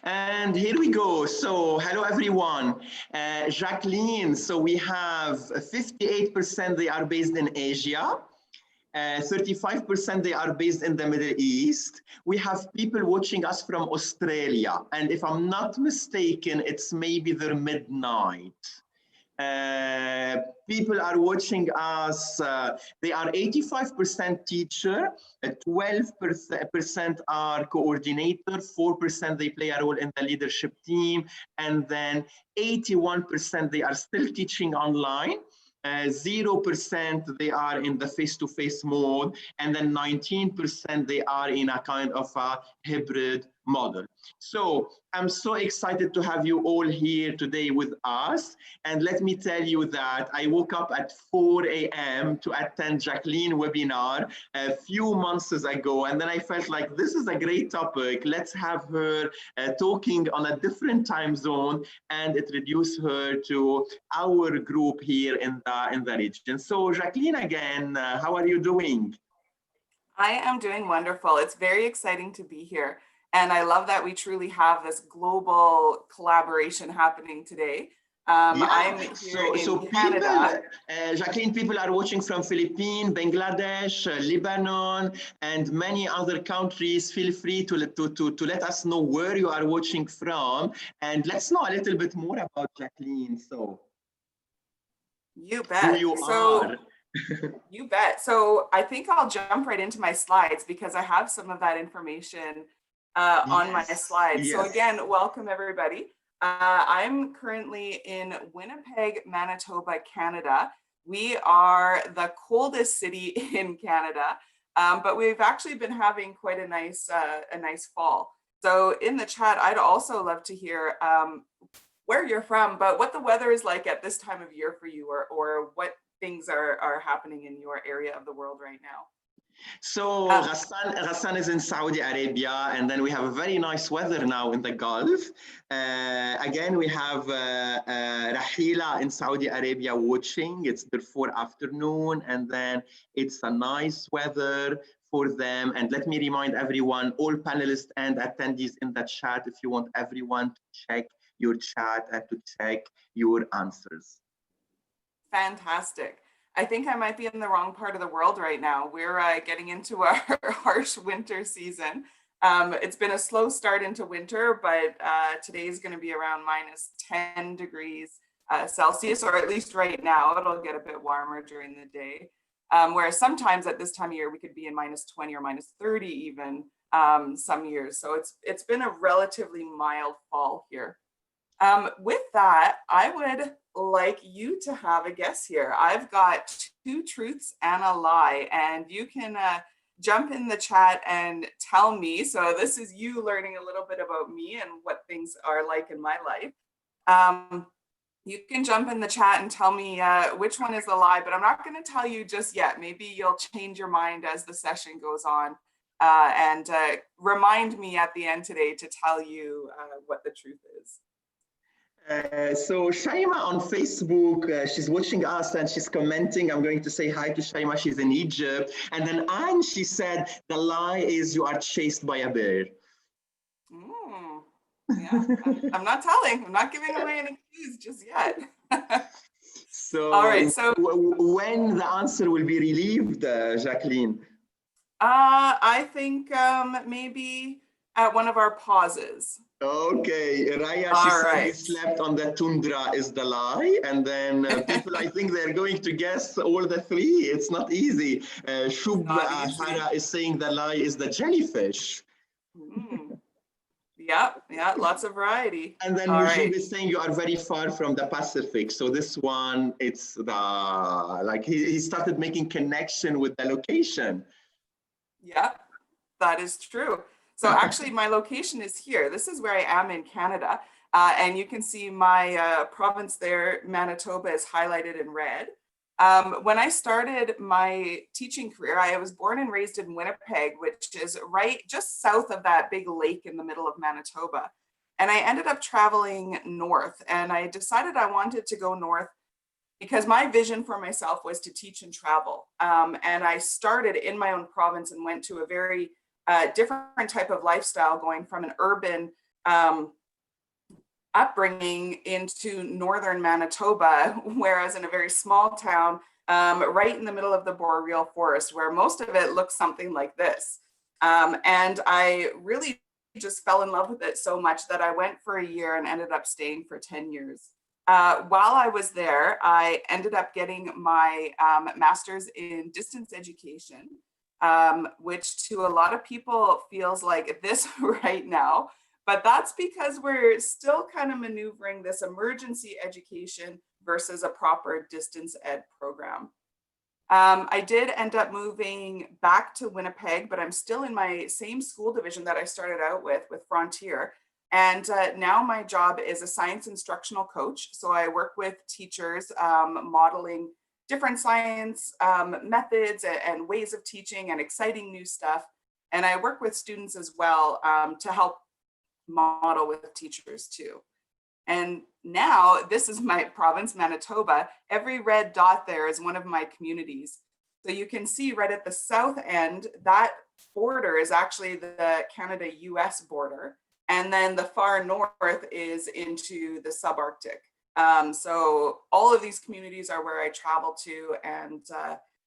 And here we go. So hello, everyone. Jacqueline, so we have 58% they are based in Asia. 35% they are based in the Middle East. We have people watching us from Australia. And if I'm not mistaken, it's maybe their midnight. People are watching us, they are 85% teacher, 12% are coordinator, 4% they play a role in the leadership team, and then 81% they are still teaching online. 0% they are in the face-to-face mode, and then 19% they are in a kind of a hybrid model. So I'm so excited to have you all here today with us. And let me tell you that I woke up at 4 a.m. to attend Jacqueline webinar a few months ago. And then I felt like this is a great topic. Let's have her talking on a different time zone and introduce her to our group here in the region. So Jacqueline, again, how are you doing? I am doing wonderful. It's very exciting to be here. And I love that we truly have this global collaboration happening today. I'm here in Canada. Jacqueline, people are watching from Philippines, Bangladesh, Lebanon, and many other countries. Feel free to let us know where you are watching from. And let's know a little bit more about Jacqueline. So, you bet. Who you are. You bet. So I think I'll jump right into my slides because I have some of that information on my slides. Yes. So again, welcome everybody. I'm currently in Winnipeg, Manitoba, Canada. We are the coldest city in Canada, but we've actually been having quite a nice fall. So in the chat, I'd also love to hear where you're from, but what the weather is like at this time of year for you, or what things are happening in your area of the world right now. So Ghassan is in Saudi Arabia, and then we have a very nice weather now in the Gulf. Again, we have Rahila in Saudi Arabia watching. It's their 4 afternoon, and then it's a nice weather for them. And let me remind everyone, all panelists and attendees in the chat, if you want everyone to check your chat and to check your answers. Fantastic. I think I might be in the wrong part of the world right now. We're getting into our harsh winter season. It's been a slow start into winter, but today is going to be around -10 degrees Celsius, or at least right now. It'll get a bit warmer during the day. Whereas sometimes at this time of year, we could be in -20 or -30 even some years. So it's been a relatively mild fall here. With that, I would like you to have a guess here. I've got 2 truths and a lie, and you can jump in the chat and tell me. So this is you learning a little bit about me and what things are like in my life. You can jump in the chat and tell me which one is the lie, but I'm not going to tell you just yet. Maybe you'll change your mind as the session goes on, and remind me at the end today to tell you what the truth is. So Shaima on Facebook, she's watching us and she's commenting. I'm going to say hi to Shaima. She's in Egypt. And then Anne, she said, the lie is you are chased by a bear. Yeah, I'm not telling. I'm not giving away any clues just yet. So, all right. So when the answer will be relieved, Jacqueline? I think maybe at one of our pauses. Okay, Raya, she said you slept on the tundra is the lie, and then people, I think they're going to guess all the 3. It's not easy. Shub Hara is saying the lie is the jellyfish. Yeah, lots of variety. And then Mujib is saying you are very far from the Pacific. So this one, it's the, like he started making connection with the location. Yeah, that is true. So actually my location is here. This is where I am in Canada. And you can see my province there, Manitoba, is highlighted in red. When I started my teaching career, I was born and raised in Winnipeg, which is right just south of that big lake in the middle of Manitoba. And I ended up traveling north, and I decided I wanted to go north because my vision for myself was to teach and travel. And I started in my own province and went to a very different type of lifestyle, going from an urban upbringing into northern Manitoba, whereas in a very small town, right in the middle of the boreal forest, where most of it looks something like this. And I really just fell in love with it so much that I went for a year and ended up staying for 10 years. While I was there, I ended up getting my master's in distance education, which to a lot of people feels like this right now. But that's because we're still kind of maneuvering this emergency education versus a proper distance ed program. I did end up moving back to Winnipeg, but I'm still in my same school division that I started out with Frontier. And now my job is a science instructional coach. So I work with teachers modeling different science methods and ways of teaching and exciting new stuff. And I work with students as well to help model with teachers too. And now this is my province, Manitoba. Every red dot there is one of my communities. So you can see right at the south end, that border is actually the Canada-US border. And then the far north is into the subarctic. So all of these communities are where I travel to, and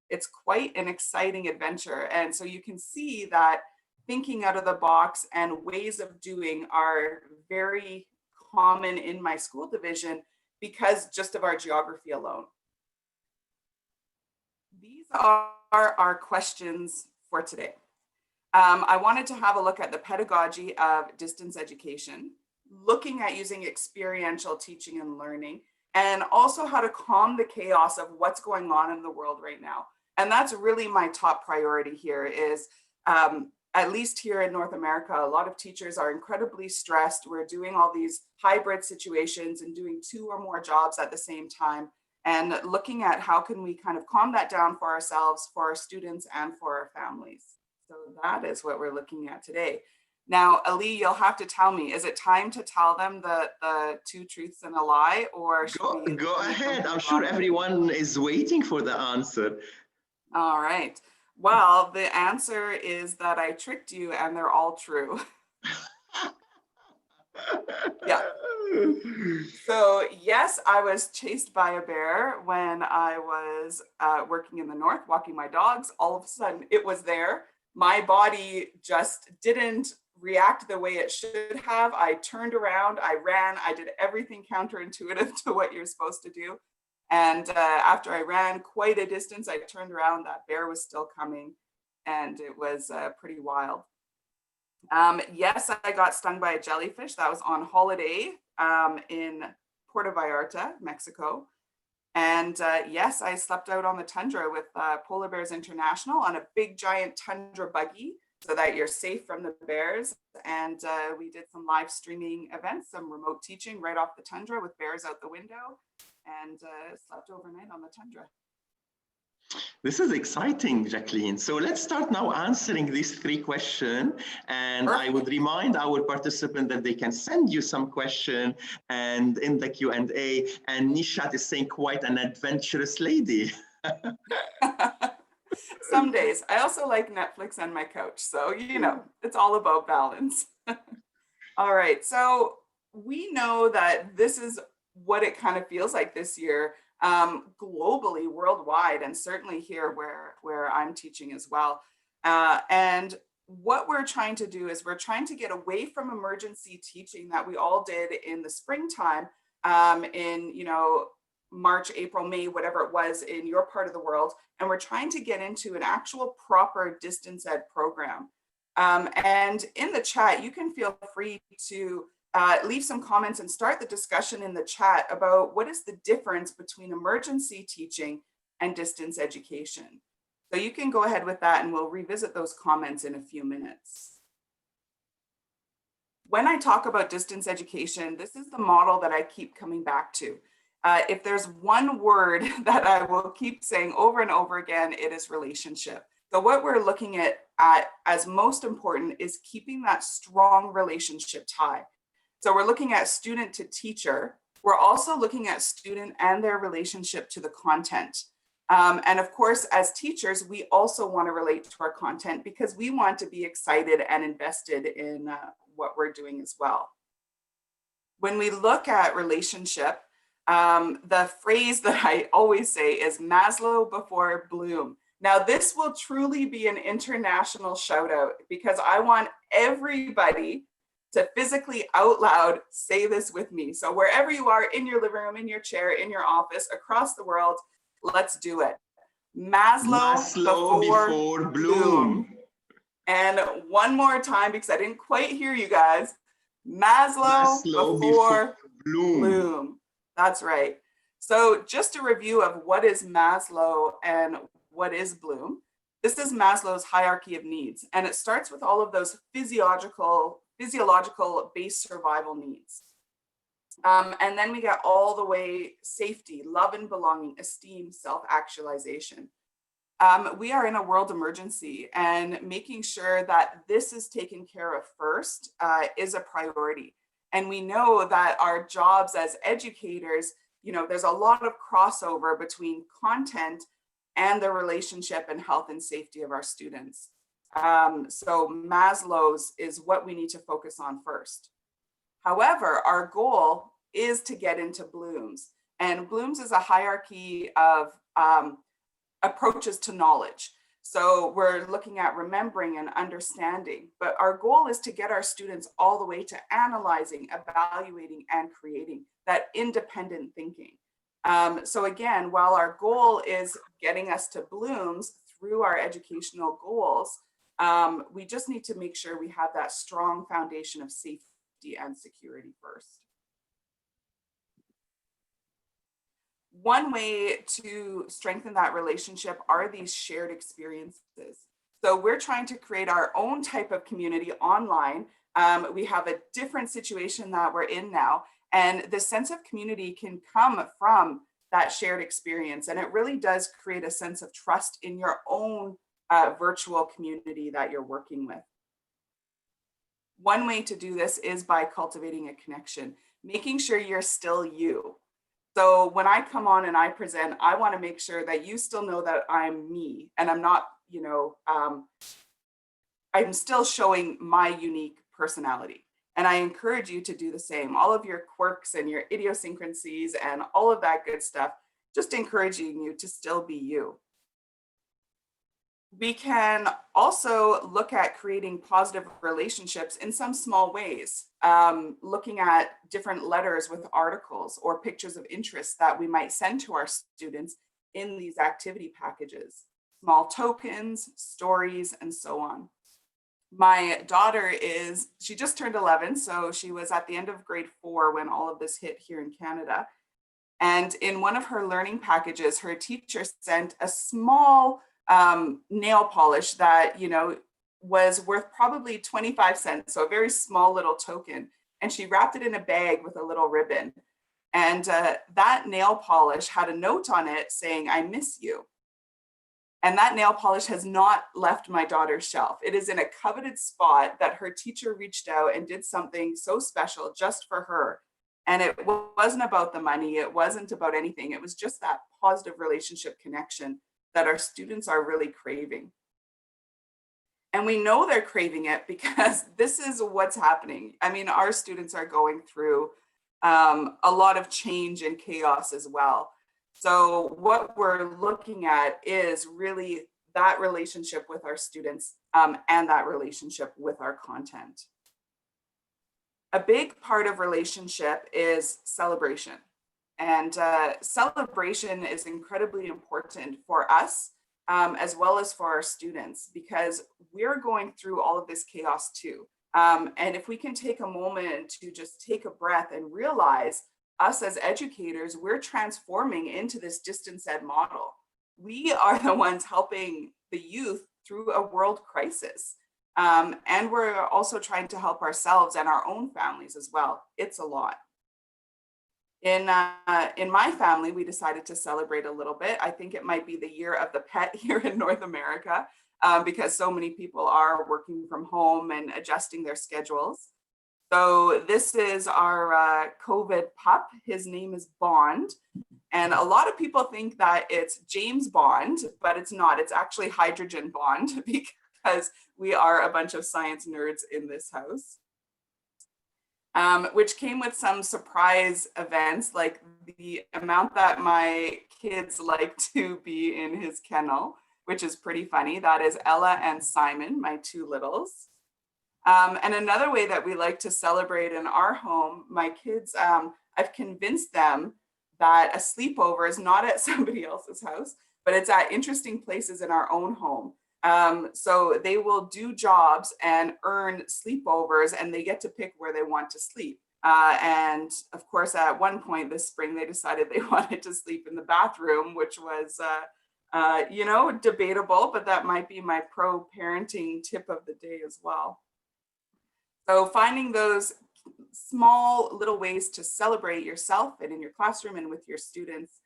it's quite an exciting adventure. And so you can see that thinking out of the box and ways of doing are very common in my school division because just of our geography alone. These are our questions for today. I wanted to have a look at the pedagogy of distance education, looking at using experiential teaching and learning, and also how to calm the chaos of what's going on in the world right now. And that's really my top priority here is, at least here in North America, a lot of teachers are incredibly stressed. We're doing all these hybrid situations and doing 2 or more jobs at the same time, and looking at how can we kind of calm that down for ourselves, for our students, and for our families. So that is what we're looking at today. Now, Ali, you'll have to tell me, is it time to tell them the 2 truths and a lie, or should go ahead. I'm sure everyone is waiting for the answer. All right. Well, the answer is that I tricked you and they're all true. Yeah. So yes, I was chased by a bear when I was working in the north, walking my dogs. All of a sudden it was there. My body just didn't react the way it should have. I turned around, I ran, I did everything counterintuitive to what you're supposed to do. And after I ran quite a distance, I turned around, that bear was still coming, and it was pretty wild. Yes, I got stung by a jellyfish. That was on holiday in Puerto Vallarta, Mexico. And yes, I slept out on the tundra with Polar Bears International on a big giant tundra buggy so that you're safe from the bears. And we did some live streaming events, some remote teaching right off the tundra with bears out the window, and slept overnight on the tundra. This is exciting, Jacqueline. So let's start now answering these 3 questions. And Perfect. I would remind our participants that they can send you some question and in the Q&A. And Nishat is saying quite an adventurous lady. Some days. I also like Netflix and my couch. So, you know, it's all about balance. All right. So we know that this is what it kind of feels like this year. Globally, worldwide, and certainly here where I'm teaching as well. And what we're trying to do is we're trying to get away from emergency teaching that we all did in the springtime in, you know, March, April, May, whatever it was in your part of the world. And we're trying to get into an actual proper distance ed program. And in the chat, you can feel free to leave some comments and start the discussion in the chat about what is the difference between emergency teaching and distance education. So you can go ahead with that and we'll revisit those comments in a few minutes. When I talk about distance education, this is the model that I keep coming back to. If there's one word that I will keep saying over and over again, it is relationship. So what we're looking at as most important is keeping that strong relationship tie. So we're looking at student to teacher. We're also looking at student and their relationship to the content. And of course, as teachers, we also want to relate to our content because we want to be excited and invested in what we're doing as well. When we look at relationship, the phrase that I always say is Maslow before Bloom. Now, this will truly be an international shout out because I want everybody to physically out loud say this with me. So wherever you are, in your living room, in your chair, in your office, across the world, let's do it. Maslow before Bloom. And one more time, because I didn't quite hear you guys. Maslow before Bloom. That's right. So just a review of what is Maslow and what is Bloom. This is Maslow's hierarchy of needs, and it starts with all of those physiological base survival needs. And then we get all the way safety, love and belonging, esteem, self-actualization. We are in a world emergency, and making sure that this is taken care of first is a priority. And we know that our jobs as educators, there's a lot of crossover between content and the relationship and health and safety of our students. So Maslow's is what we need to focus on first. However, our goal is to get into Bloom's, and Bloom's is a hierarchy of approaches to knowledge. So we're looking at remembering and understanding, but our goal is to get our students all the way to analyzing, evaluating, and creating, that independent thinking. So again, while our goal is getting us to Bloom's through our educational goals, we just need to make sure we have that strong foundation of safety and security first. One way to strengthen that relationship are these shared experiences. So we're trying to create our own type of community online. We have a different situation that we're in now, and the sense of community can come from that shared experience. And it really does create a sense of trust in your own virtual community that you're working with. One way to do this is by cultivating a connection, making sure you're still you. So when I come on and I present, I want to make sure that you still know that I'm me, and I'm not, I'm still showing my unique personality. And I encourage you to do the same. All of your quirks and your idiosyncrasies and all of that good stuff, just encouraging you to still be you. We can also look at creating positive relationships in some small ways, looking at different letters with articles or pictures of interest that we might send to our students in these activity packages, small tokens, stories, and so on. My daughter she just turned 11, so she was at the end of grade 4 when all of this hit here in Canada. And in one of her learning packages, her teacher sent a small nail polish that, was worth probably 25 cents. So a very small little token. And she wrapped it in a bag with a little ribbon. And that nail polish had a note on it saying, "I miss you." And that nail polish has not left my daughter's shelf. It is in a coveted spot that her teacher reached out and did something so special just for her. And it wasn't about the money. It wasn't about anything. It was just that positive relationship connection that our students are really craving. And we know they're craving it because this is what's happening. I mean, our students are going through a lot of change and chaos as well. So what we're looking at is really that relationship with our students and that relationship with our content. A big part of relationship is celebration. And celebration is incredibly important for us as well as for our students, because we're going through all of this chaos too. And if we can take a moment to just take a breath and realize us as educators, we're transforming into this distance ed model. We are the ones helping the youth through a world crisis. And we're also trying to help ourselves and our own families as well. It's a lot. In my family, we decided to celebrate a little bit. I think it might be the year of the pet here in North America, because so many people are working from home and adjusting their schedules. So this is our COVID pup. His name is Bond. And a lot of people think that it's James Bond, but it's not. It's actually Hydrogen Bond, because we are a bunch of science nerds in this house. which came with some surprise events, like the amount that my kids like to be in his kennel, which is pretty funny. That is Ella and Simon, my two littles. And another way that we like to celebrate in our home, my kids, I've convinced them that a sleepover is not at somebody else's house, but it's at interesting places in our own home. So they will do jobs and earn sleepovers, and they get to pick where they want to sleep. And of course, at one point this spring, they decided they wanted to sleep in the bathroom, which was, you know, debatable, but that might be my pro-parenting tip of the day as well. So finding those small little ways to celebrate yourself and in your classroom and with your students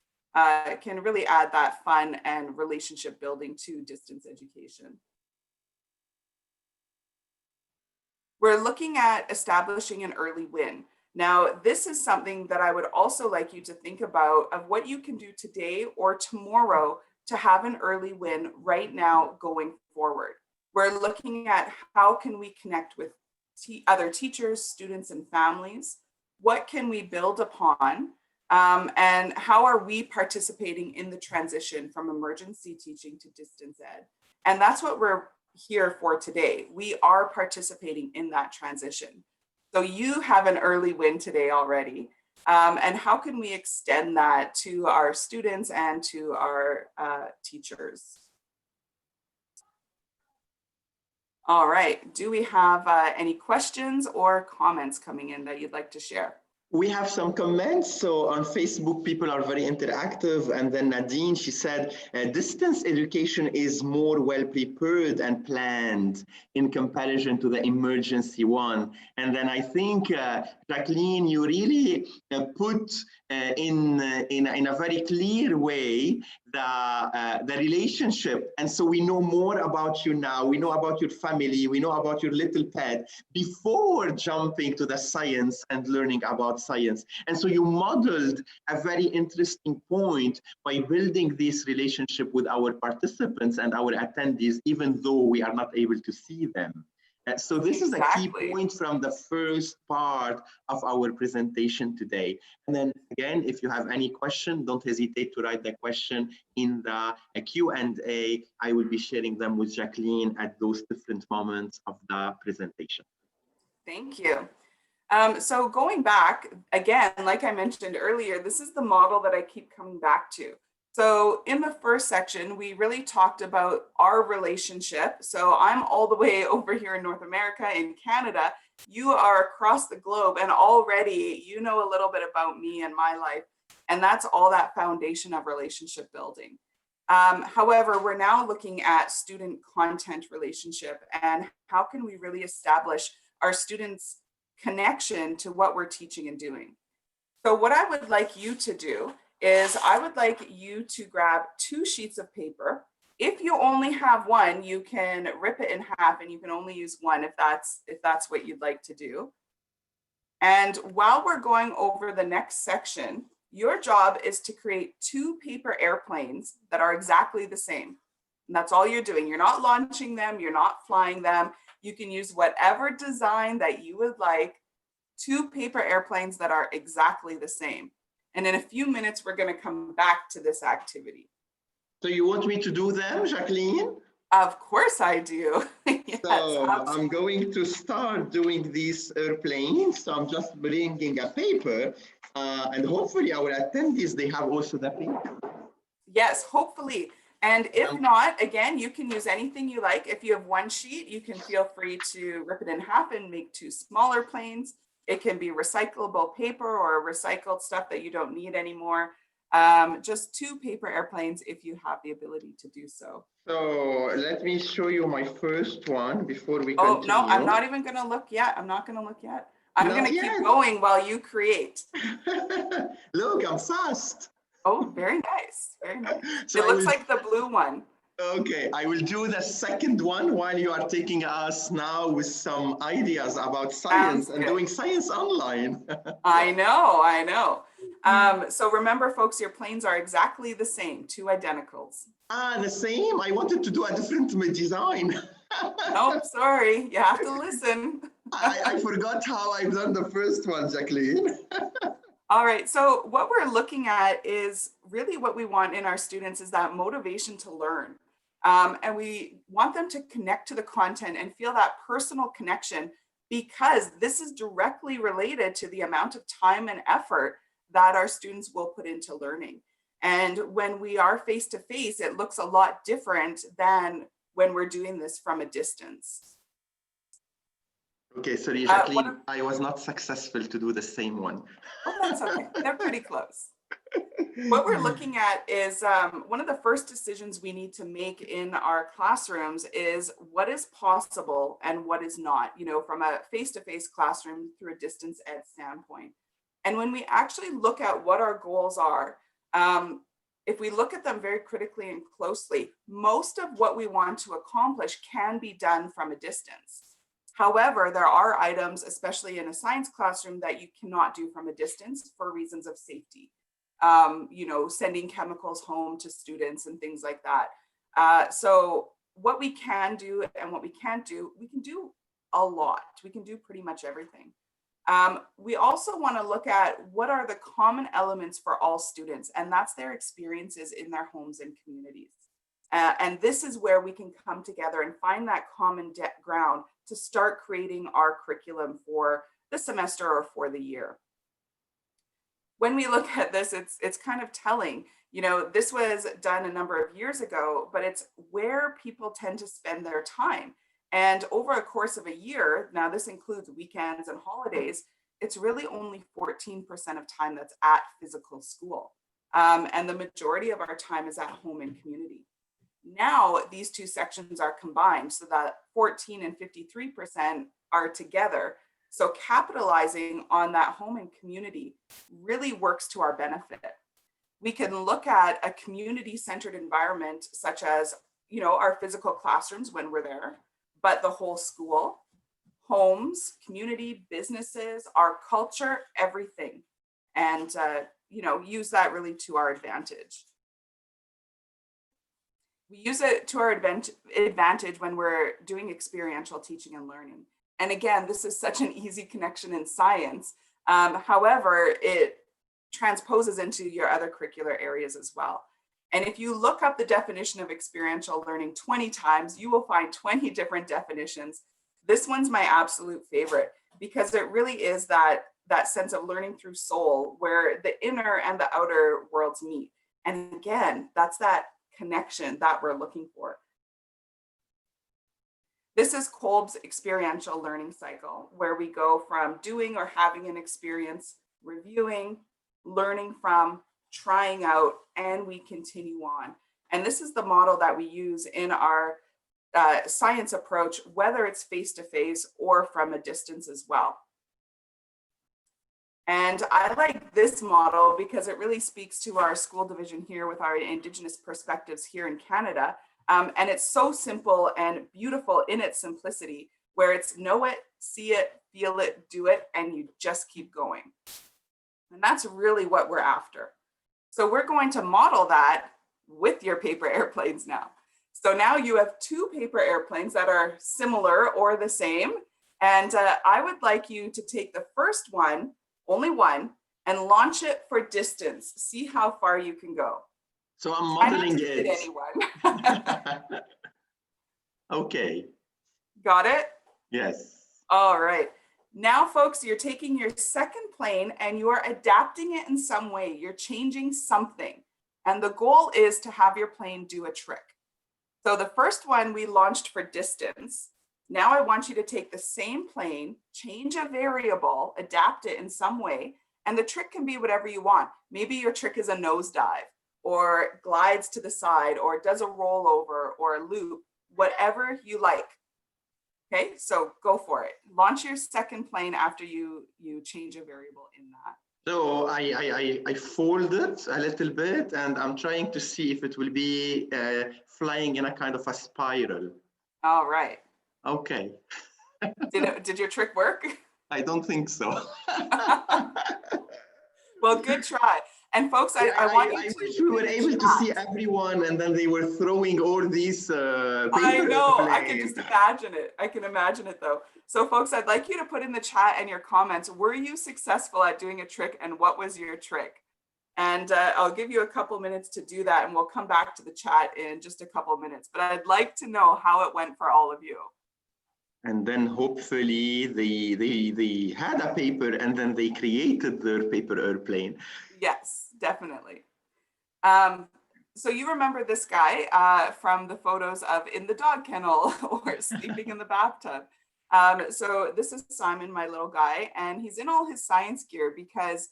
can really add that fun and relationship building to distance education. We're looking at establishing an early win. Now, this is something that I would also like you to think about of what you can do today or tomorrow to have an early win right now going forward. We're looking at how can we connect with other teachers, students, and families? What can we build upon? And how are we participating in the transition from emergency teaching to distance ed? And that's what we're here for today. We are participating in that transition. So you have an early win today already. And how can we extend that to our students and to our teachers? All right, do we have any questions or comments coming in that you'd like to share? We have some comments. So on Facebook, people are very interactive. And then Nadine, she said, distance education is more well prepared and planned in comparison to the emergency one. And then I think, Jacqueline, you really put in a very clear way the relationship. And so we know more about you now. We know about your family. We know about your little pet before jumping to the science and learning about science. And so you modeled a very interesting point by building this relationship with our participants and our attendees, even though we are not able to see them. So this is a key point from the first part of our presentation today. And then again, if you have any question, don't hesitate to write the question in the Q&A. I will be sharing them with Jacqueline at those different moments of the presentation. Thank you. So going back, again, like I mentioned earlier, this is the model that I keep coming back to. So in the first section, we really talked about our relationship. So I'm all the way over here in North America, in Canada. You are across the globe, and already you know a little bit about me and my life. And that's all that foundation of relationship building. However, we're now looking at student content relationship and how can we really establish our students' connection to what we're teaching and doing. So what I would like you to do is I would like you to grab 2 sheets of paper. If you only have one, you can rip it in half and you can only use one if that's what you'd like to do. And while we're going over the next section, your job is to create 2 paper airplanes that are exactly the same. And that's all you're doing. You're not launching them, you're not flying them. You can use whatever design that you would like, 2 paper airplanes that are exactly the same. And in a few minutes, we're going to come back to this activity. So you want me to do them, Jacqueline? Of course I do. Yes, so absolutely. I'm going to start doing these airplanes. So I'm just bringing a paper and hopefully our attendees, they have also the paper. Yes, hopefully. And if not, again, you can use anything you like. If you have 1 sheet, you can feel free to rip it in half and make 2 smaller planes. It can be recyclable paper or recycled stuff that you don't need anymore. Just 2 paper airplanes if you have the ability to do so. So let me show you my first one before we continue. Oh, no, I'm not even going to look yet. I'm not going to look yet. I'm going to keep going while you create. Look, I'm fast. Oh, very nice. Very nice. So it looks like the blue one. Okay, I will do the second one while you are taking us now with some ideas about science and doing science online. I know. So remember, folks, your planes are exactly the same, 2 identicals. The same? I wanted to do a different design. Nope, sorry. You have to listen. I forgot how I've done the first one, Jacqueline. All right, so what we're looking at is really what we want in our students is that motivation to learn. And we want them to connect to the content and feel that personal connection, because this is directly related to the amount of time and effort that our students will put into learning. And when we are face-to-face, it looks a lot different than when we're doing this from a distance. Okay, sorry, Jacqueline, I was not successful to do the same one. Oh, that's okay. They're pretty close. What we're looking at is one of the first decisions we need to make in our classrooms is what is possible and what is not, you know, from a face-to-face classroom through a distance ed standpoint. And when we actually look at what our goals are, if we look at them very critically and closely, most of what we want to accomplish can be done from a distance. However, there are items, especially in a science classroom, that you cannot do from a distance for reasons of safety. You know, sending chemicals home to students and things like that. So what we can do and what we can't do, we can do a lot. We can do pretty much everything. We also want to look at what are the common elements for all students, and that's their experiences in their homes and communities. And this is where we can come together and find that common ground to start creating our curriculum for the semester or for the year. When we look at this, it's kind of telling, you know, this was done a number of years ago, but it's where people tend to spend their time. And over a course of a year, now this includes weekends and holidays, it's really only 14% of time that's at physical school. And the majority of our time is at home and community. Now these two sections are combined so that 14 and 53% are together. So capitalizing on that home and community really works to our benefit. We can look at a community-centered environment such as, you know, our physical classrooms when we're there, but the whole school, homes, community, businesses, our culture, everything. And, you know, use that really to our advantage. We use it to our advantage when we're doing experiential teaching and learning. And again, this is such an easy connection in science. However, it transposes into your other curricular areas as well. And if you look up the definition of experiential learning 20 times, you will find 20 different definitions. This one's my absolute favorite because it really is that sense of learning through soul where the inner and the outer worlds meet. And again, that's that connection that we're looking for. This is Kolb's experiential learning cycle, where we go from doing or having an experience, reviewing, learning from, trying out, and we continue on. And this is the model that we use in our science approach, whether it's face-to-face or from a distance as well. And I like this model because it really speaks to our school division here with our Indigenous perspectives here in Canada. And it's so simple and beautiful in its simplicity, where it's know it, see it, feel it, do it, and you just keep going. And that's really what we're after. So we're going to model that with your paper airplanes now. So now you have two paper airplanes that are similar or the same. And I would like you to take the first one, only one, and launch it for distance. See how far you can go. So I'm modeling it. Anyone. Okay. Got it? Yes. All right. Now, folks, you're taking your second plane and you're adapting it in some way. You're changing something. And the goal is to have your plane do a trick. So the first one we launched for distance. Now I want you to take the same plane, change a variable, adapt it in some way. And the trick can be whatever you want. Maybe your trick is a nosedive, or glides to the side, or does a rollover or a loop, whatever you like. Okay, so go for it. Launch your second plane after you change a variable in that. So I fold it a little bit, and I'm trying to see if it will be flying in a kind of a spiral. All right. Okay. Did your trick work? I don't think so. Well, good try. And folks, I want you to. I wish we were able to see everyone, and then they were throwing all these. I know. I can just imagine it. I can imagine it though. So folks, I'd like you to put in the chat and your comments, were you successful at doing a trick and what was your trick? And I'll give you a couple minutes to do that and we'll come back to the chat in just a couple minutes. But I'd like to know how it went for all of you. And then hopefully they had a paper and then they created their paper airplane. Yes, definitely. So you remember this guy from the photos of in the dog kennel or sleeping in the bathtub. So this is Simon, my little guy, and he's in all his science gear because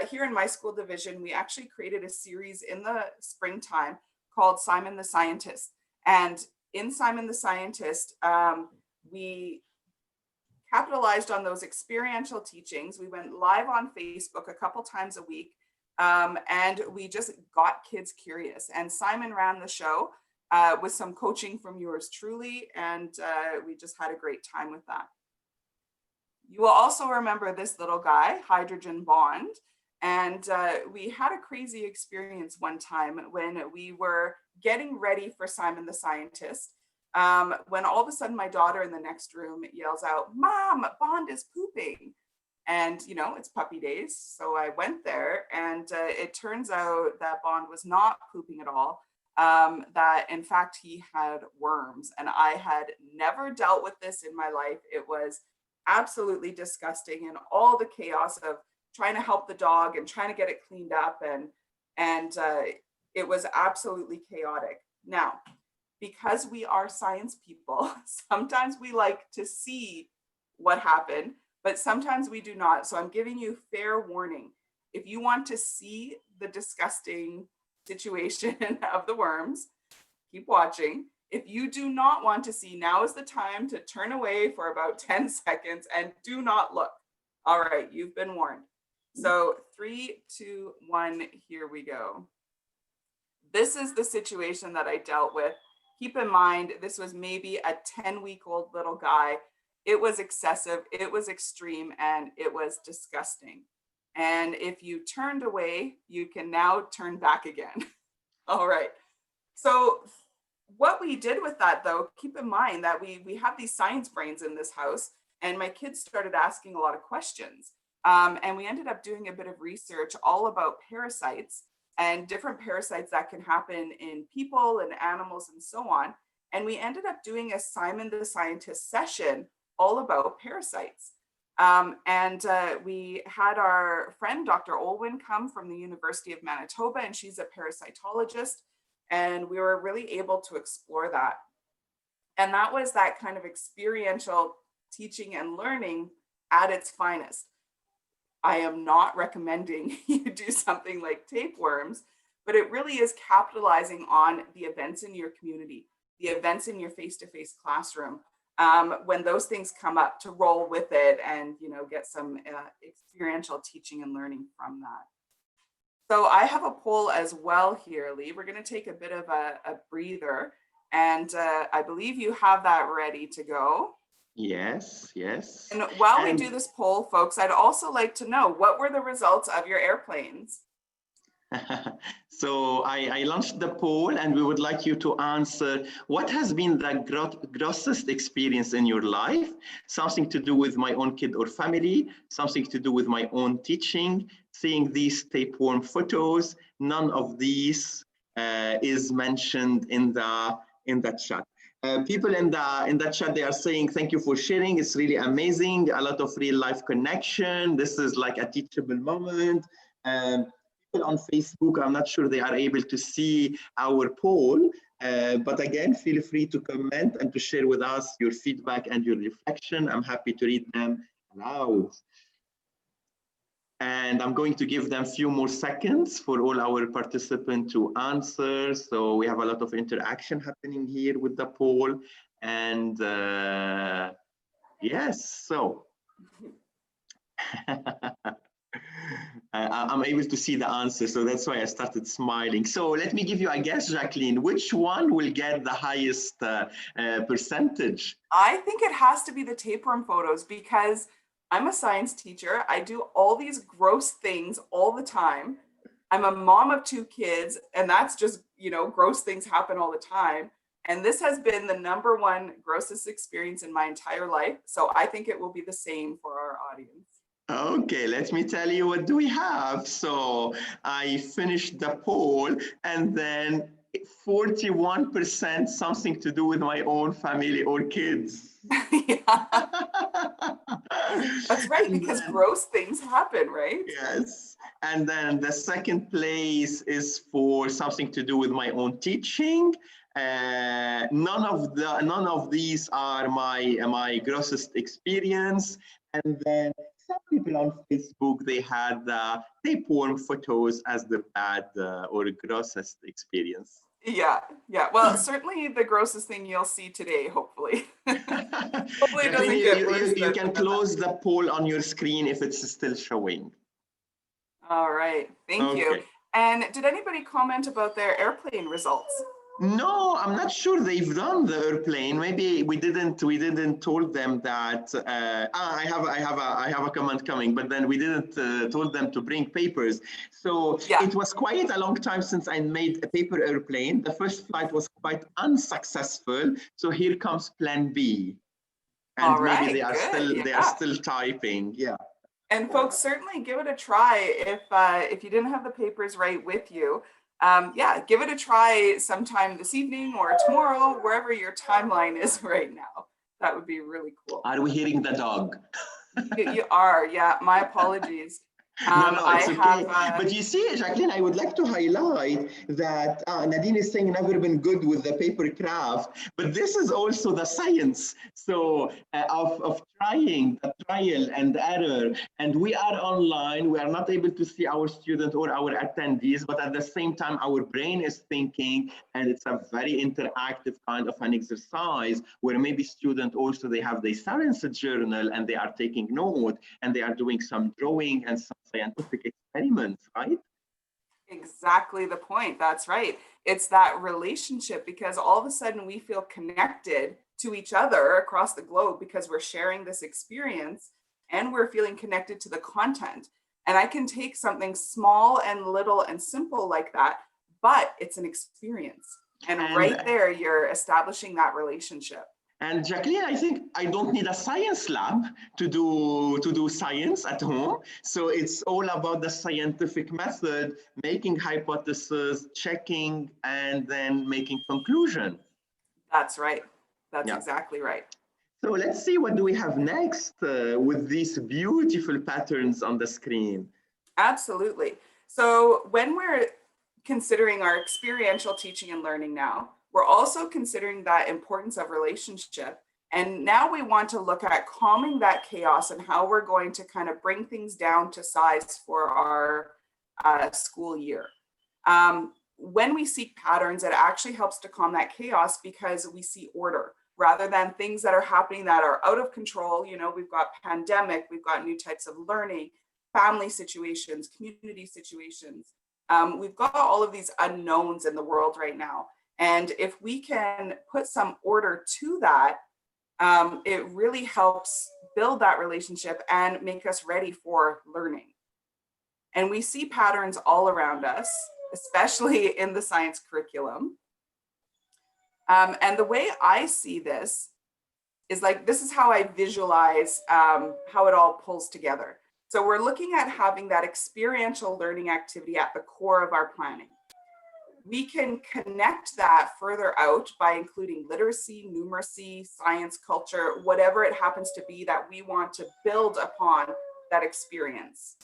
here in my school division, we actually created a series in the springtime called Simon the Scientist. And in Simon the Scientist, we capitalized on those experiential teachings. We went live on Facebook a couple times a week, and we just got kids curious. And Simon ran the show with some coaching from yours truly, and we just had a great time with that. You will also remember this little guy, Hydrogen Bond. And we had a crazy experience one time when we were getting ready for Simon the Scientist, when all of a sudden my daughter in the next room yells out, "Mom, Bond is pooping." And, you know, it's puppy days. So I went there and it turns out that Bond was not pooping at all. That in fact, he had worms, and I had never dealt with this in my life. It was absolutely disgusting, and all the chaos of trying to help the dog and trying to get it cleaned up, and it was absolutely chaotic. Now, because we are science people, sometimes we like to see what happened, but sometimes we do not. So I'm giving you fair warning. If you want to see the disgusting situation of the worms, keep watching. If you do not want to see, now is the time to turn away for about 10 seconds and do not look. All right, you've been warned. So 3, 2, 1, here we go. This is the situation that I dealt with. Keep in mind, this was maybe a 10-week-old little guy. It was excessive, it was extreme, and it was disgusting. And if you turned away, you can now turn back again. All right. So what we did with that, though, keep in mind that we have these science brains in this house, and my kids started asking a lot of questions. And we ended up doing a bit of research all about parasites and different parasites that can happen in people and animals and so on. And we ended up doing a Simon the Scientist session all about parasites. We had our friend, Dr. Olwyn, come from the University of Manitoba, and she's a parasitologist. And we were really able to explore that. And that was that kind of experiential teaching and learning at its finest. I am not recommending you do something like tapeworms, but it really is capitalizing on the events in your community, the events in your face-to-face classroom, when those things come up, to roll with it and, you know, get some experiential teaching and learning from that. So I have a poll as well here, Lee. We're going to take a bit of a breather, and I believe you have that ready to go. Yes, yes. And while we do this poll, folks, I'd also like to know, what were the results of your airplanes? So I launched the poll, and we would like you to answer, what has been the grossest experience in your life? Something to do with my own kid or family, something to do with my own teaching, seeing these tapeworm photos. None of these is mentioned in the chat. People in the chat, they are saying, thank you for sharing. It's really amazing. A lot of real life connection. This is like a teachable moment. People on Facebook, I'm not sure they are able to see our poll, but again, feel free to comment and to share with us your feedback and your reflection. I'm happy to read them aloud. And I'm going to give them a few more seconds for all our participants to answer. So we have a lot of interaction happening here with the poll. And yes, so I'm able to see the answer. So that's why I started smiling. So let me give you a guess, Jacqueline, which one will get the highest percentage? I think it has to be the tapeworm photos, because I'm a science teacher. I do all these gross things all the time. I'm a mom of 2 kids, and that's just, you know, gross things happen all the time. And this has been the #1 grossest experience in my entire life. So I think it will be the same for our audience. Okay, let me tell you what do we have. So I finished the poll, and then 41% something to do with my own family or kids. Yeah. That's right, And because then, gross things happen, right? yes. And then the second place is for something to do with my own teaching. None of these are my grossest experience. And then some people on Facebook, they had tapeworm photos as the bad or grossest experience. Yeah, yeah. Well, certainly the grossest thing you'll see today, hopefully. Hopefully it Jacqueline, doesn't get worse you than can that. close the poll on your screen if it's still showing. All right, thank you. Okay. And did anybody comment about their airplane results? No, I'm not sure they've done the airplane. Maybe we didn't told them that. I have a comment coming, but then we didn't told them to bring papers. So Yeah. it was quite a long time since I made a paper airplane. The first flight was quite unsuccessful. So here comes plan B. And All maybe right, good. they are still typing. Yeah. And folks, certainly give it a try if you didn't have the papers right with you. Yeah, give it a try sometime this evening or tomorrow, wherever your timeline is right now. That would be really cool. Are we hearing the dog? You are, yeah. My apologies. No, it's okay. Have, but you see, Jacqueline, I would like to highlight that Nadine is saying never been good with the paper craft, but this is also the science. So of trying the trial and error, and we are online, we are not able to see our student or our attendees, but at the same time, our brain is thinking, and it's a very interactive kind of an exercise where maybe student also, they have the science journal and they are taking note and they are doing some drawing and some scientific experiments, right? Exactly the point. That's right. It's that relationship, because all of a sudden we feel connected to each other across the globe because we're sharing this experience and we're feeling connected to the content. And I can take something small and little and simple like that, but it's an experience. And right there, you're establishing that relationship. And Jacqueline, I think I don't need a science lab to do science at home. So it's all about the scientific method, making hypotheses, checking, and then making conclusion. That's right. That's exactly right. So let's see, what do we have next with these beautiful patterns on the screen? Absolutely. So when we're considering our experiential teaching and learning now, we're also considering that importance of relationship. And now we want to look at calming that chaos and how we're going to kind of bring things down to size for our school year. When we seek patterns, it actually helps to calm that chaos because we see order rather than things that are happening that are out of control. You know, we've got pandemic, we've got new types of learning, family situations, community situations. We've got all of these unknowns in the world right now. And if we can put some order to that, it really helps build that relationship and make us ready for learning. And we see patterns all around us, especially in the science curriculum. And the way I see this is like, this is how I visualize how it all pulls together. So we're looking at having that experiential learning activity at the core of our planning. We can connect that further out by including literacy, numeracy, science, culture, whatever it happens to be that we want to build upon that experience.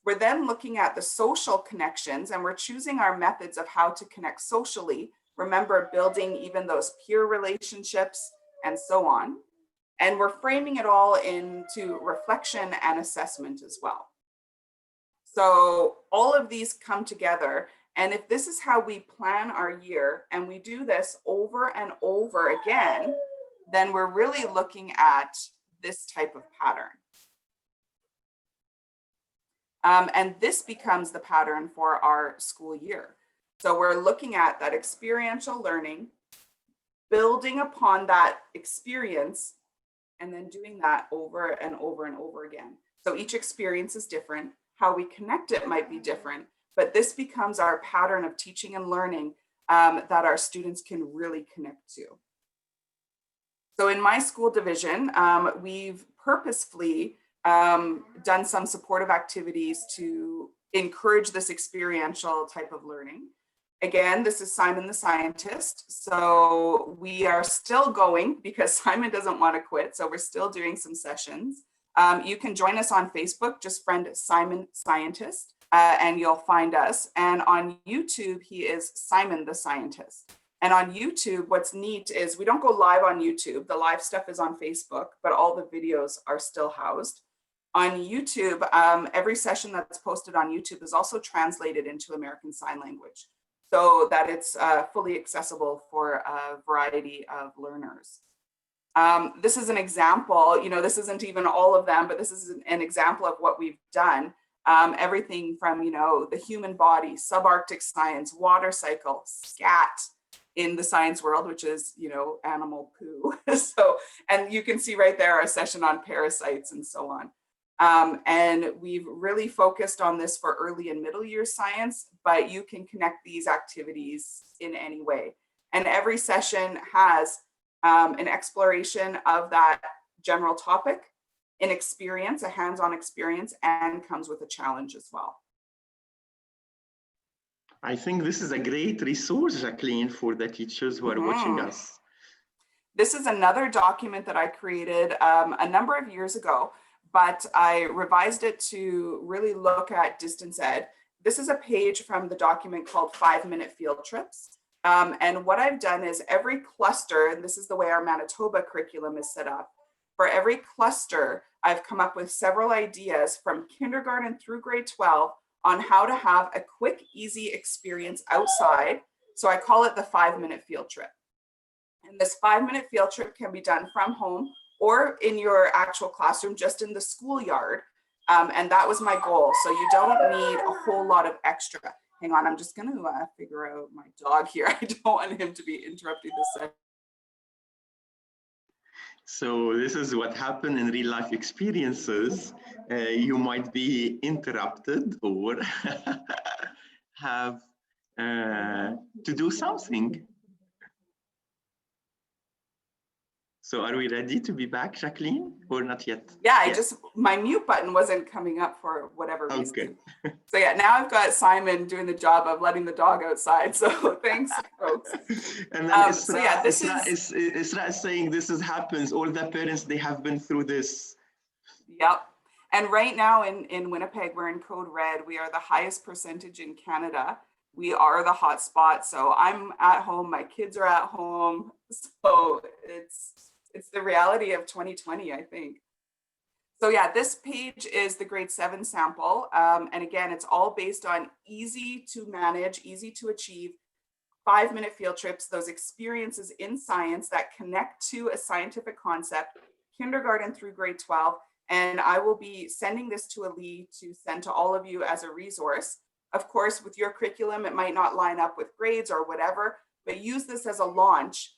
We're then looking at the social connections, and we're choosing our methods of how to connect socially. Remember, building even those peer relationships and so on. And we're framing it all into reflection and assessment as well. So all of these come together. And if this is how we plan our year and we do this over and over again, then we're really looking at this type of pattern. And this becomes the pattern for our school year. So we're looking at that experiential learning, building upon that experience, and then doing that over and over and over again. So each experience is different. How we connect it might be different, but this becomes our pattern of teaching and learning that our students can really connect to. So in my school division, we've purposefully done some supportive activities to encourage this experiential type of learning. Again, this is Simon the Scientist. So we are still going because Simon doesn't want to quit. So we're still doing some sessions. You can join us on Facebook, just friend Simon Scientist, and you'll find us. And on YouTube, he is Simon the Scientist. And on YouTube, what's neat is we don't go live on YouTube. The live stuff is on Facebook, but all the videos are still housed. On YouTube, every session that's posted on YouTube is also translated into American Sign Language so that it's fully accessible for a variety of learners. This is an example, this isn't even all of them, but this is an example of what we've done. Everything from, the human body, subarctic science, water cycle, scat, in the science world, which is, animal poo. So, and you can see right there our session on parasites and so on. And we've really focused on this for early and middle year science, but you can connect these activities in any way. And every session has an exploration of that general topic, an experience, a hands-on experience, and comes with a challenge as well. I think this is a great resource, Jacqueline, for the teachers who are watching us. This is another document that I created a number of years ago, but I revised it to really look at distance ed. This is a page from the document called 5-Minute Field Trips. And what I've done is every cluster, and this is the way our Manitoba curriculum is set up, for every cluster, I've come up with several ideas from kindergarten through grade 12 on how to have a quick, easy experience outside. So I call it the 5-minute field trip. And this 5-minute field trip can be done from home or in your actual classroom, just in the schoolyard. And that was my goal. So you don't need a whole lot of extra. Hang on, I'm just gonna figure out my dog here. I don't want him to be interrupting this session. So this is what happened in real life experiences. You might be interrupted or have to do something. So are we ready to be back, Jacqueline, or not yet? Yeah, my mute button wasn't coming up for whatever reason. Okay. So yeah, now I've got Simon doing the job of letting the dog outside. So thanks, folks. And then Isra is saying this happens. All the parents, they have been through this. Yep. And right now in Winnipeg, we're in code red. We are the highest percentage in Canada. We are the hot spot. So I'm at home, my kids are at home. So it's the reality of 2020, I think. So yeah, this page is the grade 7 sample. And again, it's all based on easy to manage, easy to achieve 5-minute field trips, those experiences in science that connect to a scientific concept, kindergarten through grade 12. And I will be sending this to Ali to send to all of you as a resource. Of course, with your curriculum, it might not line up with grades or whatever, but use this as a launch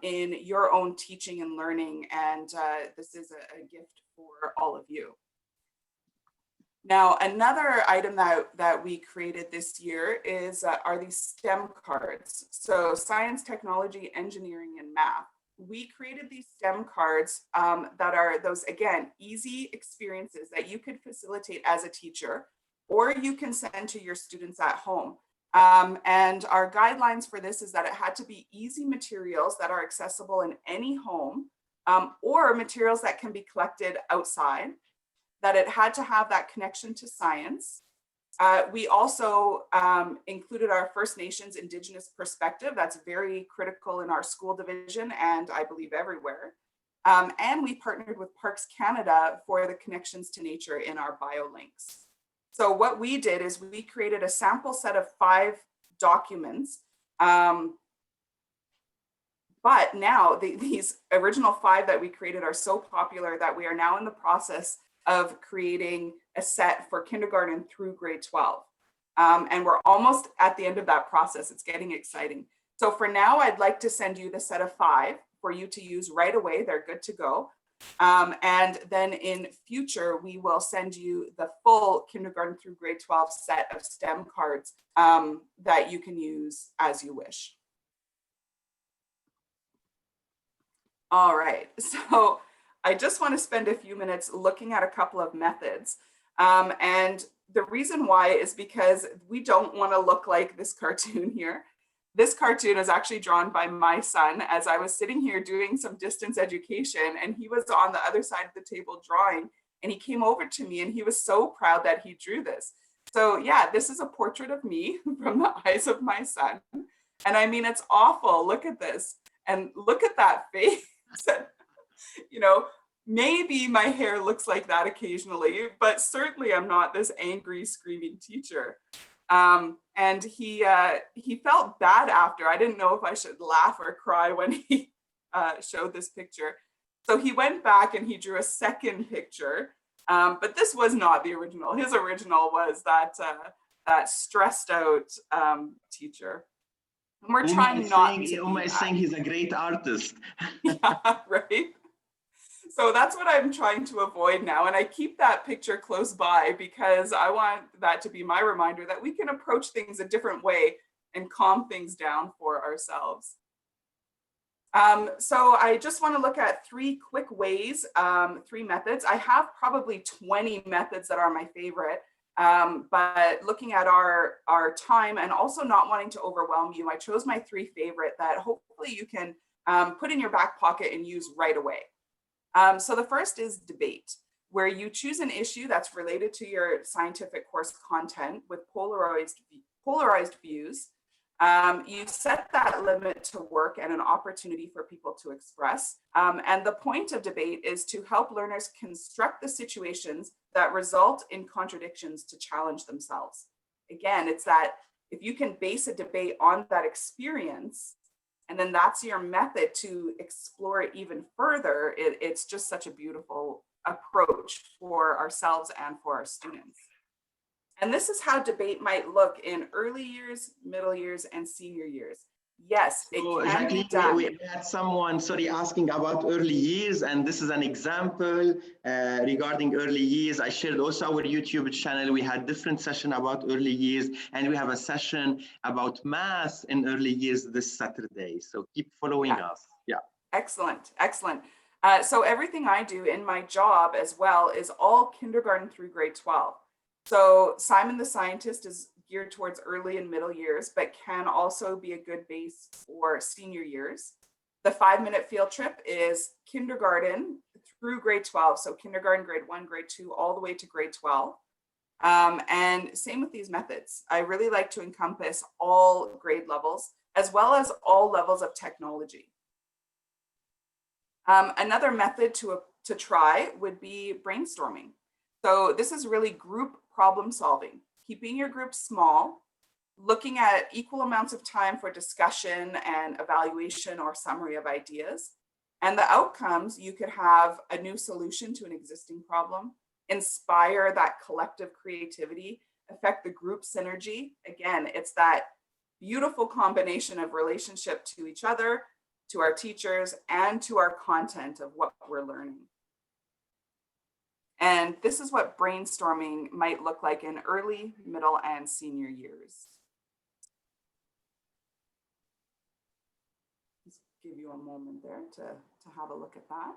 in your own teaching and learning. And this is a gift for all of you. Now, another item that we created this year are these STEM cards. So science, technology, engineering, and math. We created these STEM cards that are those, again, easy experiences that you could facilitate as a teacher, or you can send to your students at home. And our guidelines for this is that it had to be easy materials that are accessible in any home, or materials that can be collected outside, that it had to have that connection to science. We also included our First Nations Indigenous perspective. That's very critical in our school division and I believe everywhere. And we partnered with Parks Canada for the connections to nature in our bio links. So what we did is we created a sample set of 5 documents. But now these original 5 that we created are so popular that we are now in the process of creating a set for kindergarten through grade 12. And we're almost at the end of that process. It's getting exciting. So for now, I'd like to send you the set of 5 for you to use right away. They're good to go. And then in future, we will send you the full kindergarten through grade 12 set of STEM cards that you can use as you wish. All right, so I just want to spend a few minutes looking at a couple of methods. And the reason why is because we don't want to look like this cartoon here. This cartoon is actually drawn by my son as I was sitting here doing some distance education, and he was on the other side of the table drawing, and he came over to me and he was so proud that he drew this. So yeah, this is a portrait of me from the eyes of my son. And I mean, it's awful. Look at this. And look at that face. You know, maybe my hair looks like that occasionally, but certainly I'm not this angry, screaming teacher. And he felt bad after. I didn't know if I should laugh or cry when he showed this picture. So he went back and he drew a second picture, but this was not the original. His original was that stressed out teacher. And we're trying not to. Uma is saying he's a great artist. Yeah, right. So that's what I'm trying to avoid now. And I keep that picture close by because I want that to be my reminder that we can approach things a different way and calm things down for ourselves. So I just want to look at 3 quick ways, 3 methods. I have probably 20 methods that are my favorite, but looking at our time and also not wanting to overwhelm you, I chose my 3 favorite that hopefully you can put in your back pocket and use right away. So the first is debate, where you choose an issue that's related to your scientific course content with polarized views. You set that limit to work and an opportunity for people to express. And the point of debate is to help learners construct the situations that result in contradictions to challenge themselves. Again, it's that if you can base a debate on that experience, and then that's your method to explore it even further, it's just such a beautiful approach for ourselves and for our students. And this is how debate might look in early years, middle years, and senior years. Yes, it can be done. We had someone, asking about early years, and this is an example regarding early years. I shared also our YouTube channel. We had different session about early years, and we have a session about math in early years this Saturday. So keep following us. Yeah. Excellent, excellent. So everything I do in my job as well is all kindergarten through grade 12. So Simon the Scientist is geared towards early and middle years, but can also be a good base for senior years. The 5-minute field trip is kindergarten through grade 12. So kindergarten, grade 1, grade 2, all the way to grade 12. And same with these methods. I really like to encompass all grade levels, as well as all levels of technology. Another method to try would be brainstorming. So this is really group problem solving, keeping your group small, looking at equal amounts of time for discussion and evaluation or summary of ideas. And the outcomes, you could have a new solution to an existing problem, inspire that collective creativity, affect the group synergy. Again, it's that beautiful combination of relationship to each other, to our teachers, and to our content of what we're learning. And this is what brainstorming might look like in early, middle, and senior years. Just give you a moment there to have a look at that.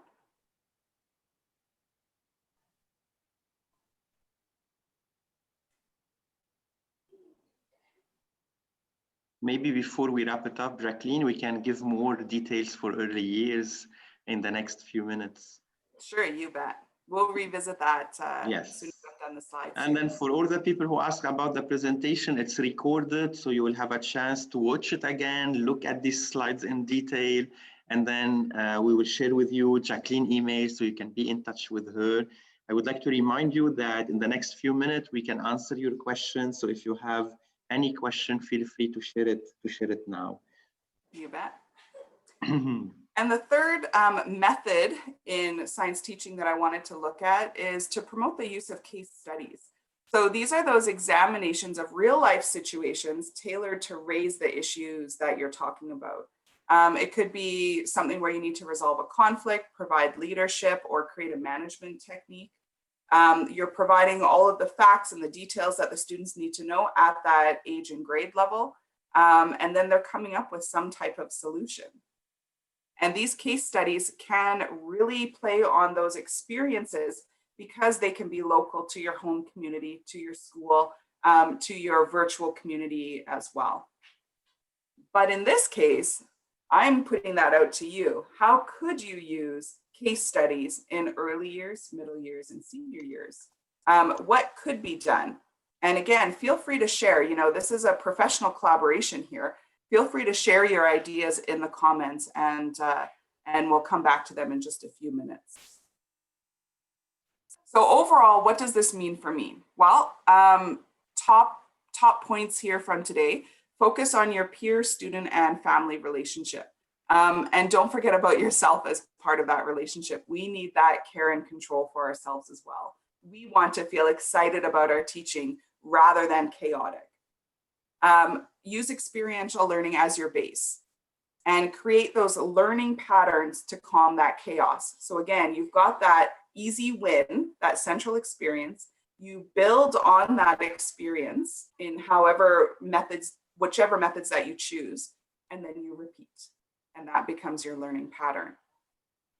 Maybe before we wrap it up, Jacqueline, we can give more details for early years in the next few minutes. Sure, you bet. We'll revisit that yes. as soon as I've done the slides. And then for all the people who ask about the presentation, it's recorded, so you will have a chance to watch it again, look at these slides in detail, and then we will share with you Jacqueline email so you can be in touch with her. I would like to remind you that in the next few minutes, we can answer your questions. So if you have any question, feel free to share it now. You bet. And the third method in science teaching that I wanted to look at is to promote the use of case studies. So these are those examinations of real life situations tailored to raise the issues that you're talking about. It could be something where you need to resolve a conflict, provide leadership, or create a management technique. You're providing all of the facts and the details that the students need to know at that age and grade level. And then they're coming up with some type of solution. And these case studies can really play on those experiences because they can be local to your home community, to your school, to your virtual community as well. But in this case, I'm putting that out to you. How could you use case studies in early years, middle years, and senior years? What could be done? And again, feel free to share. You know, this is a professional collaboration here. Feel free to share your ideas in the comments, and we'll come back to them in just a few minutes. So overall, what does this mean for me? Well, top points here from today. Focus on your peer, student, and family relationship. And don't forget about yourself as part of that relationship. We need that care and control for ourselves as well. We want to feel excited about our teaching rather than chaotic. Use experiential learning as your base and create those learning patterns to calm that chaos. So again, you've got that easy win, that central experience. You build on that experience in whichever methods that you choose, and then you repeat. And that becomes your learning pattern.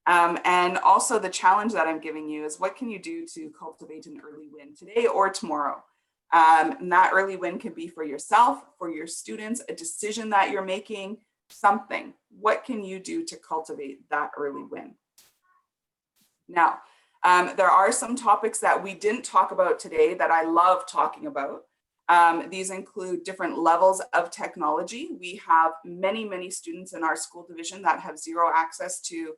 And also the challenge that I'm giving you is what can you do to cultivate an early win today or tomorrow? And that early win can be for yourself, for your students, a decision that you're making, something. What can you do to cultivate that early win? Now, there are some topics that we didn't talk about today that I love talking about. These include different levels of technology. We have many students in our school division that have zero access to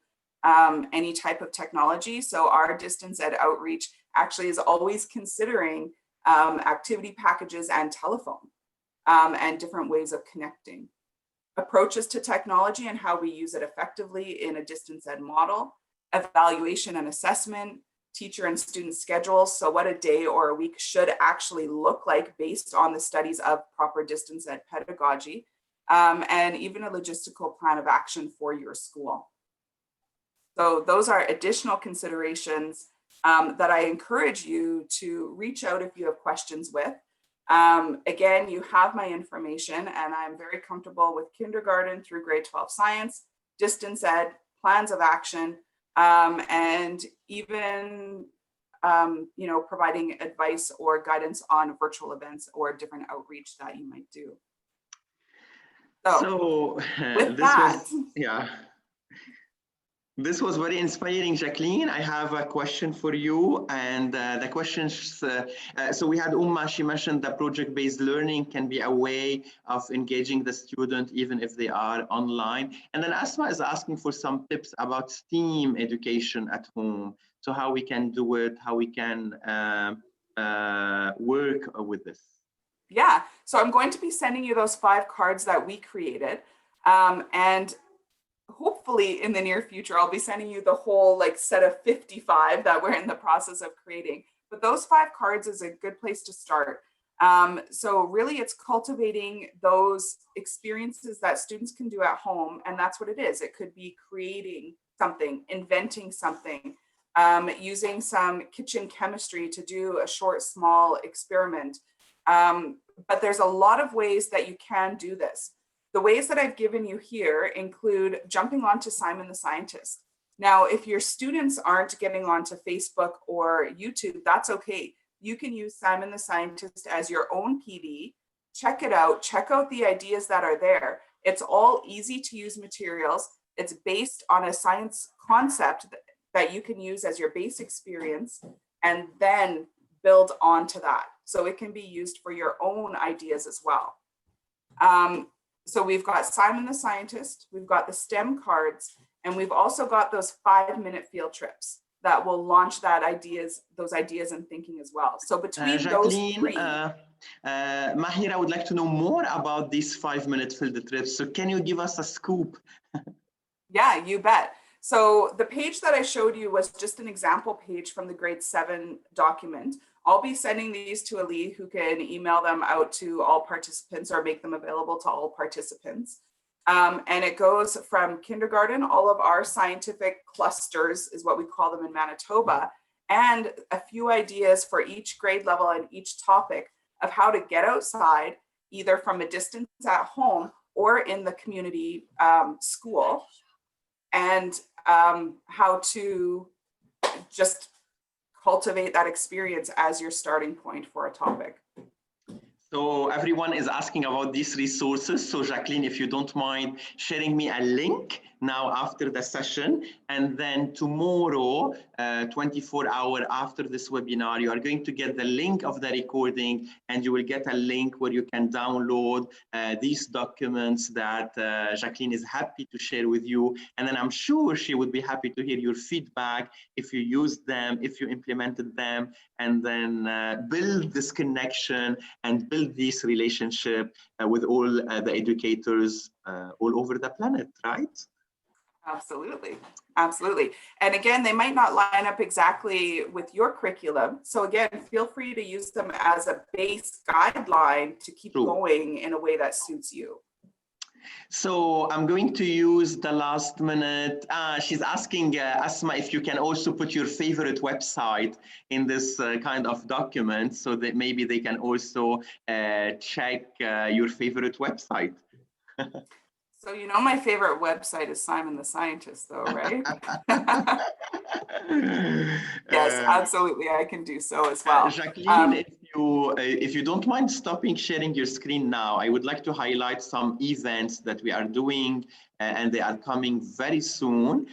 any type of technology. So our distance ed outreach actually is always considering activity packages and telephone and different ways of connecting. Approaches to technology and how we use it effectively in a distance ed model, evaluation and assessment, teacher and student schedules. So what a day or a week should actually look like based on the studies of proper distance ed pedagogy, and even a logistical plan of action for your school. So those are additional considerations that I encourage you to reach out if you have questions with. Again, you have my information, and I'm very comfortable with kindergarten through grade 12 science, distance ed, plans of action, and even providing advice or guidance on virtual events or different outreach that you might do. So this was very inspiring, Jacqueline. I have a question for you, and the questions, so we had she mentioned that project-based learning can be a way of engaging the student even if they are online. And then Asma is asking for some tips about STEAM education at home. So how we can do it, how we can work with this. Yeah, so I'm going to be sending you those 5 cards that we created. And hopefully in the near future, I'll be sending you the whole set of 55 that we're in the process of creating. But those 5 cards is a good place to start. So really it's cultivating those experiences that students can do at home. And that's what it is. It could be creating something, inventing something, using some kitchen chemistry to do a short, small experiment. But there's a lot of ways that you can do this. The ways that I've given you here include jumping onto Simon the Scientist. Now, if your students aren't getting onto Facebook or YouTube, that's okay. You can use Simon the Scientist as your own PD. Check it out. Check out the ideas that are there. It's all easy to use materials. It's based on a science concept that you can use as your base experience and then build onto that. So it can be used for your own ideas as well. So we've got Simon the Scientist, we've got the STEM cards, and we've also got those 5-minute field trips that will launch those ideas and thinking as well. So between those 3. Mahira would like to know more about these 5-minute field trips. So can you give us a scoop? Yeah, you bet. So the page that I showed you was just an example page from the grade 7 document. I'll be sending these to Ali, who can email them out to all participants or make them available to all participants. And it goes from kindergarten, all of our scientific clusters is what we call them in Manitoba, and a few ideas for each grade level and each topic of how to get outside, either from a distance at home or in the community school, and how to just cultivate that experience as your starting point for a topic. So everyone is asking about these resources. So Jacqueline, if you don't mind sharing me a link now after the session, and then tomorrow, 24 hours after this webinar, you are going to get the link of the recording, and you will get a link where you can download these documents that Jacqueline is happy to share with you. And then I'm sure she would be happy to hear your feedback if you used them, if you implemented them, and then build this connection and build this relationship with all the educators all over the planet, right? Absolutely, absolutely. And again, they might not line up exactly with your curriculum. So again, feel free to use them as a base guideline to keep going in a way that suits you. So I'm going to use the last minute. She's asking Asma if you can also put your favorite website in this kind of document, so that maybe they can also check your favorite website. So you know my favorite website is Simon the Scientist, though, right? Yes, absolutely, I can do so as well. Jacqueline, if you don't mind stopping sharing your screen now, I would like to highlight some events that we are doing, and they are coming very soon.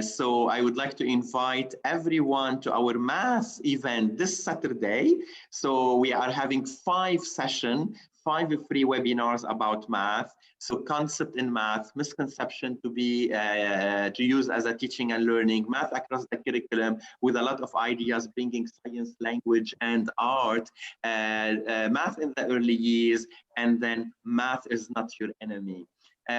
So I would like to invite everyone to our math event this Saturday. So we are having 5 sessions, 5 free webinars about math. So concept in math, misconception to use as a teaching and learning, math across the curriculum with a lot of ideas, bringing science, language, and art, math in the early years, and then math is not your enemy.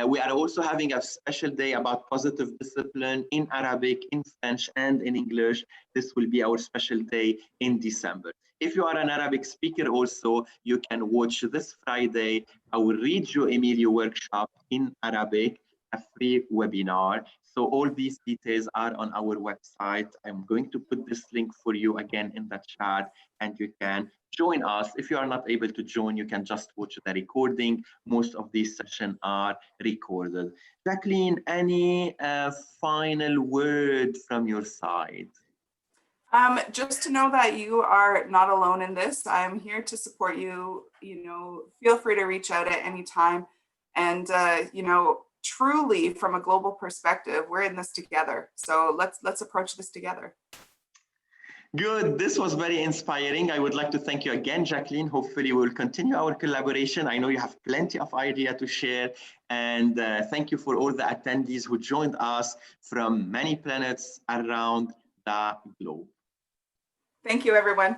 We are also having a special day about positive discipline in Arabic, in French, and in English. This will be our special day in December. If you are an Arabic speaker also, you can watch this Friday our Reggio Emilia workshop in Arabic, a free webinar. So all these details are on our website. I'm going to put this link for you again in the chat, and you can join us. If you are not able to join, you can just watch the recording. Most of these sessions are recorded. Jacqueline, any final word from your side? Just to know that you are not alone in this. I'm here to support you. You know, feel free to reach out at any time. And you know, truly from a global perspective, we're in this together. So let's approach this together. Good. This was very inspiring. I would like to thank you again, Jacqueline. Hopefully we'll continue our collaboration. I know you have plenty of ideas to share. And thank you for all the attendees who joined us from many planets around the globe. Thank you, everyone.